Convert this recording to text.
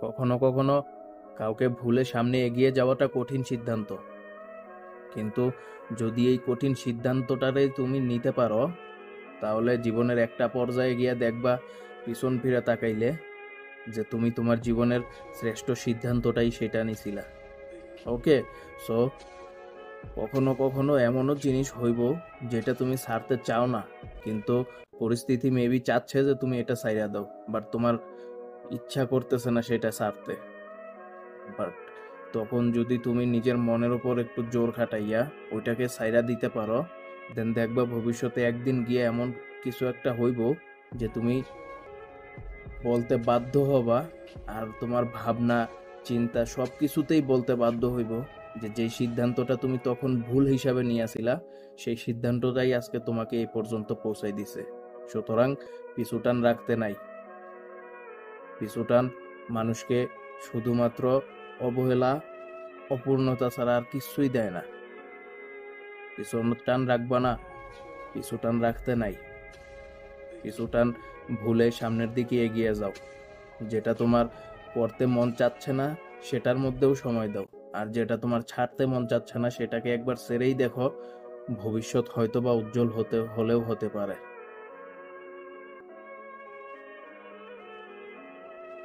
কখনো কখনো কাউকে ভুলে সামনে এগিয়ে যাওয়াটা কঠিন সিদ্ধান্ত, কিন্তু যদি এই কঠিন সিদ্ধান্তটারে তুমি নিতে পারো, তাহলে জীবনের একটা পর্যায়ে গিয়ে দেখবা পিছন ফিরে তাকাইলে যে তুমি তোমার জীবনের শ্রেষ্ঠ সিদ্ধান্তটাই সেটা নিছিলা। ওকে, সো কখনো কখনো এমনও জিনিস হইব যেটা তুমি ছাড়তে চাও না, কিন্তু পরিস্থিতি মেবি চাচ্ছে যে তুমি এটা ছাইড়া দাও, বাট তোমার ইচ্ছা করতেছে না সেটা ছাড়তে। বাট তখন যদি তুমি নিজের মনের উপর একটু জোর খাটাইয়া ওইটাকে ছাইড়া দিতে পারো, দেন দেখবা ভবিষ্যতে একদিন গিয়ে এমন কিছু একটা হইব যে তুমি বলতে বাধ্য হবা, আর তোমার ভাবনা চিন্তা সব কিছুতেই বলতে বাধ্য হইব যে যেই সিদ্ধান্তটা তুমি তখন ভুল হিসাবে নিয়েছিলা, সেই সিদ্ধান্তটাই আজকে তোমাকে এই পর্যন্ত পৌঁছাই দিছে। সুতরাং পিছুটান রাখতে নাই। পিছুটান মানুষকে শুধুমাত্র অবহেলা, অপূর্ণতা ছাড়া আর কিছুই দেয় না। পিছুটান রাখবা না, পিছুটান রাখতে নাই। পিছুটান ভুলে সামনের দিকে এগিয়ে যাও। যেটা তোমার করতে মন চাচ্ছে না সেটার মধ্যেও সময় দাও, আর যেটা তোমার ছাড়তে মন চাচ্ছে না সেটাকে একবার ছেড়েই দেখো, ভবিষ্যৎ হয়তো বা উজ্জ্বল হলেও হতে পারে।